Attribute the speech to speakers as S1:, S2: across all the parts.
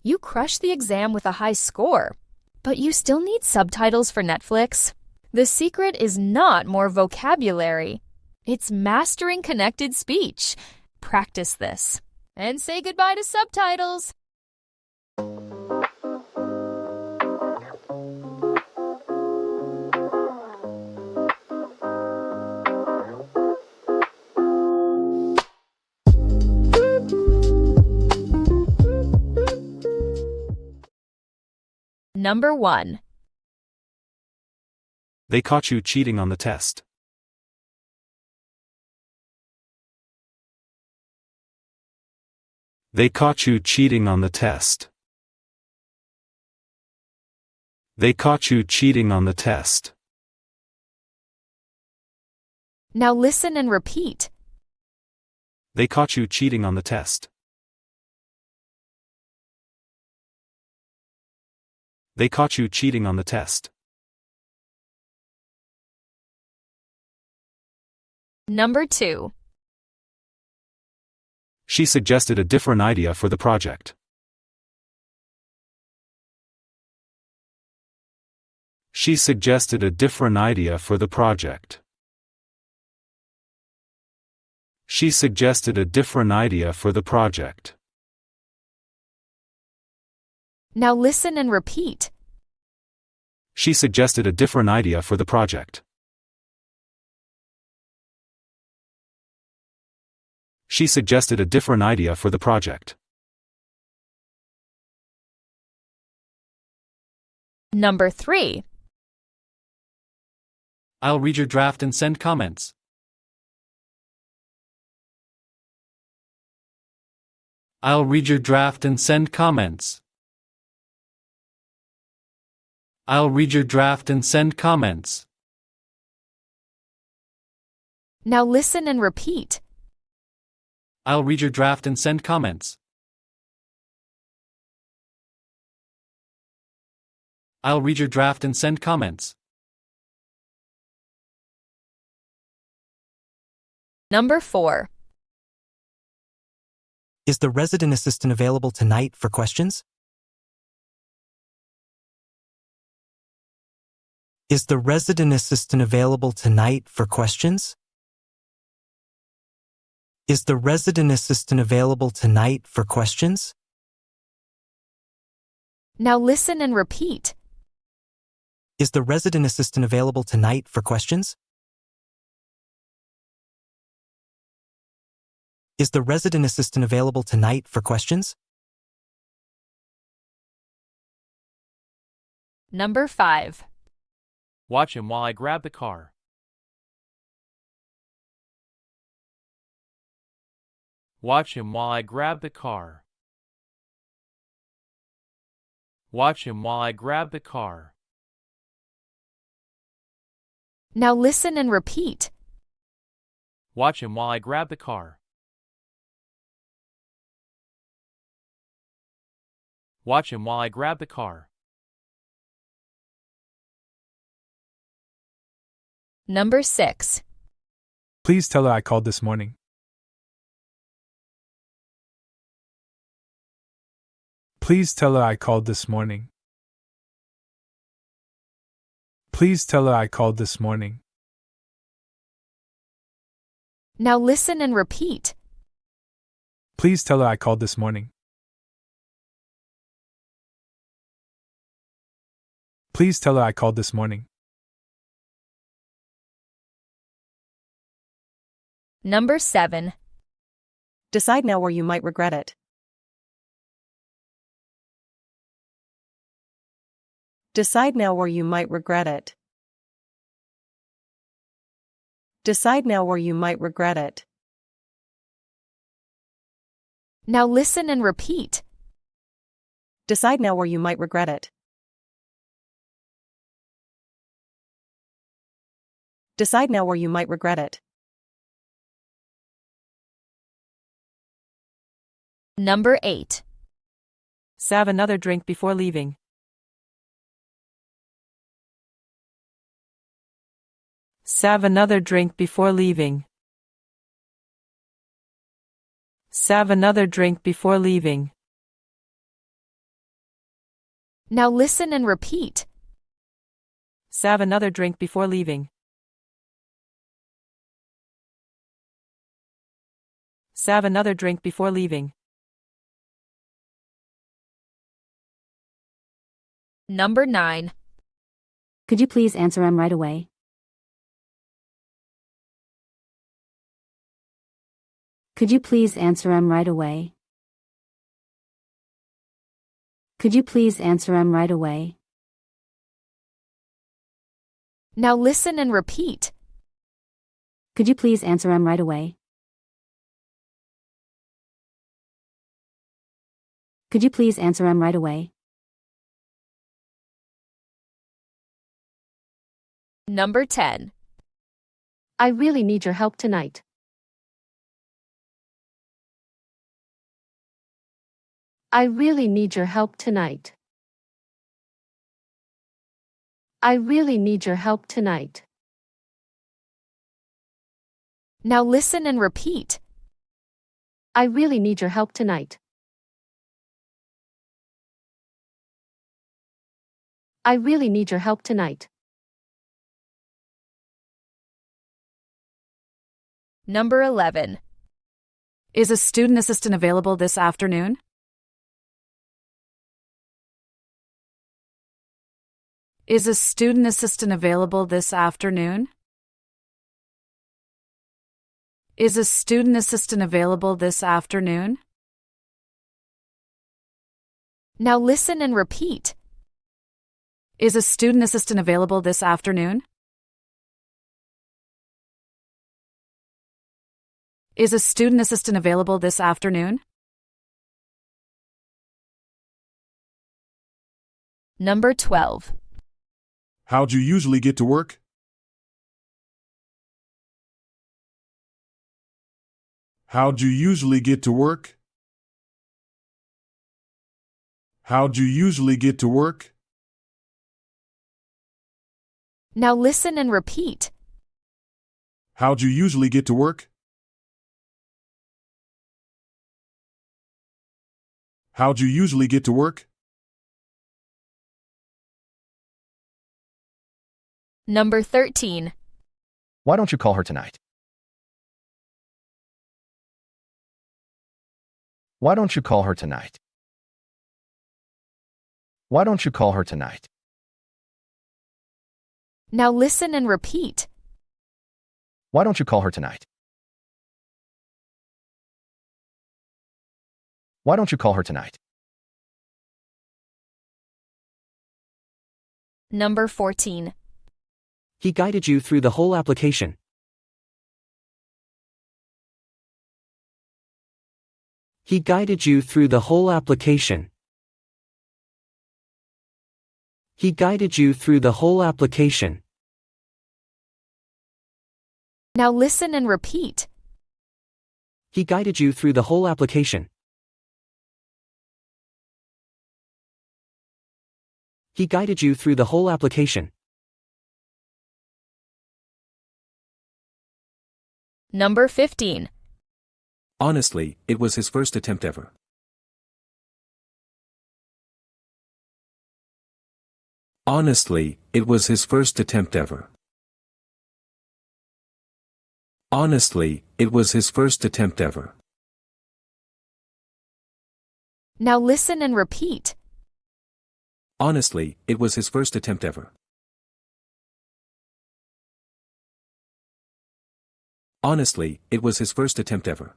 S1: You crushed the exam with a high score, but you still need subtitles for Netflix? The secret is not more vocabulary. It's mastering connected speech. Practice this and say goodbye to subtitles. Number 1.
S2: They caught you cheating on the test. They caught you cheating on the test. They caught you cheating on the test.
S1: Now listen and repeat.
S2: They caught you cheating on the test. They caught you cheating on the test.
S1: Number 2.
S2: She suggested a different idea for the project. She suggested a different idea for the project. She suggested a different idea for the project.
S1: Now listen and repeat.
S2: She suggested a different idea for the project. She suggested a different idea for the project.
S1: Number 3.
S3: I'll read your draft and send comments. I'll read your draft and send comments. I'll read your draft and send comments.
S1: Now listen and repeat.
S3: I'll read your draft and send comments. I'll read your draft and send comments.
S1: Number 4.
S4: Is the resident assistant available tonight for questions? Is the resident assistant available tonight for questions? Is the resident assistant available tonight for questions?
S1: Now listen and repeat.
S4: Is the resident assistant available tonight for questions? Is the resident assistant available tonight for questions?
S1: Number 5.
S5: Watch him while I grab the car. Watch him while I grab the car. Watch him while I grab the car.
S1: Now listen and repeat.
S5: Watch him while I grab the car. Watch him while I grab the car.
S1: Number 6.
S6: Please tell her I called this morning. Please tell her I called this morning. Please tell her I called this morning.
S1: Now listen and repeat.
S6: Please tell her I called this morning. Please tell her I called this morning.
S1: Number 7.
S7: Decide now or you might regret it. Decide now or you might regret it. Decide now or you might regret it.
S1: Now listen and repeat.
S7: Decide now or you might regret it. Decide now or you might regret it.
S1: Number 8.
S7: Have another drink before leaving. Have another drink before leaving. Have another drink before leaving.
S1: Now listen and repeat.
S7: Have another drink before leaving. Have another drink before leaving.
S1: Number 9.
S8: Could you please answer him right away? Could you please answer him right away? Could you please answer him right away?
S1: Now listen and repeat.
S8: Could you please answer him right away? Could you please answer him right away?
S1: Number 10.
S8: I really need your help tonight. I really need your help tonight. I really need your help tonight.
S1: Now listen and repeat.
S8: I really need your help tonight. I really need your help tonight.
S1: Number 11.
S9: Is a student assistant available this afternoon? Is a student assistant available this afternoon? Is a student assistant available this afternoon?
S1: Now listen and repeat.
S9: Is a student assistant available this afternoon? Is a student assistant available this afternoon?
S1: Number 12.
S10: How'd you usually get to work? How'd you usually get to work? How'd you usually get to work?
S1: Now listen and repeat.
S10: How'd you usually get to work? How'd you usually get to work?
S1: Number 13.
S11: Why don't you call her tonight? Why don't you call her tonight? Why don't you call her tonight?
S1: Now listen and repeat.
S11: Why don't you call her tonight? Why don't you call her tonight?
S1: Number 14.
S4: He guided you through the whole application. He guided you through the whole application. He guided you through the whole application.
S1: Now listen and repeat.
S4: He guided you through the whole application. He guided you through the whole application.
S1: Number 15.
S2: Honestly, it was his first attempt ever. Honestly, it was his first attempt ever. Honestly, it was his first attempt ever.
S1: Now listen and repeat.
S2: Honestly, it was his first attempt ever. Honestly, it was his first attempt ever.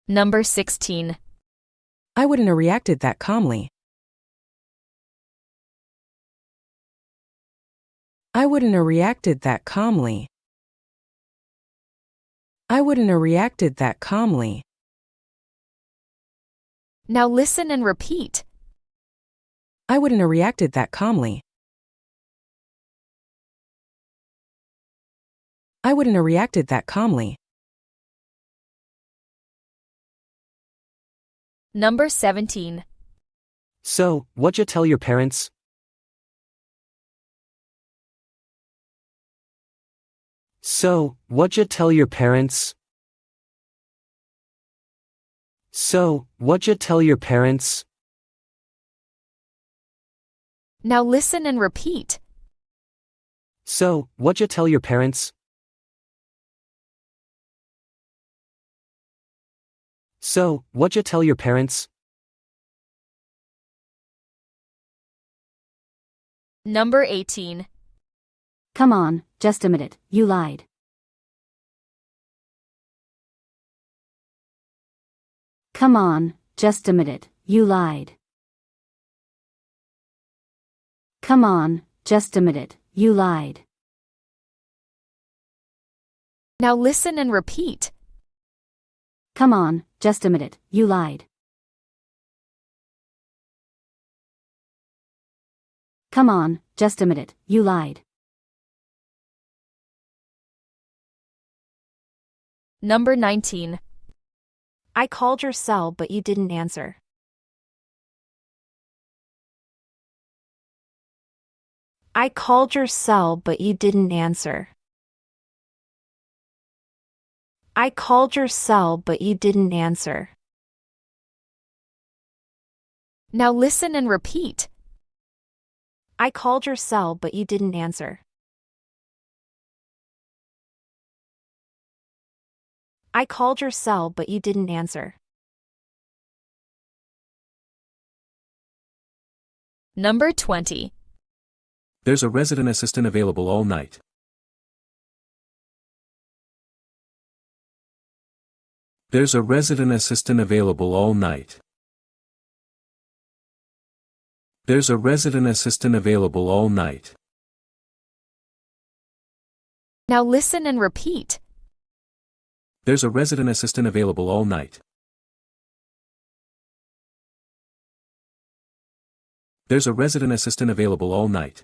S1: Number 16.
S7: I wouldn't have reacted that calmly. I wouldn't have reacted that calmly. I wouldn't have reacted that calmly.
S1: Now listen and repeat.
S7: I wouldn't have reacted that calmly. I wouldn't have reacted that calmly.
S1: Number 17.
S4: So, what'd you tell your parents? So, what'd you tell your parents?
S12: So, what'd you tell your parents?
S1: Now listen and repeat.
S12: So, what'd you tell your parents? So, what'd you tell your parents?
S1: Number 18.
S8: Come on, just a minute, you lied. Come on, just a minute, you lied. Come on, just a minute, you lied.
S1: Now listen and repeat.
S8: Come on, just a minute, you lied. Come on, just a minute, you lied.
S1: Number 19.
S13: I called your cell but you didn't answer. I called your cell but you didn't answer. I called your cell but you didn't answer.
S1: Now listen and repeat.
S13: I called your cell but you didn't answer. I called your cell but you didn't answer.
S1: Number 20.
S2: There's a resident assistant available all night. There's a resident assistant available all night. There's a resident assistant available all night.
S1: Now listen and repeat.
S2: There's a resident assistant available all night. There's a resident assistant available all night.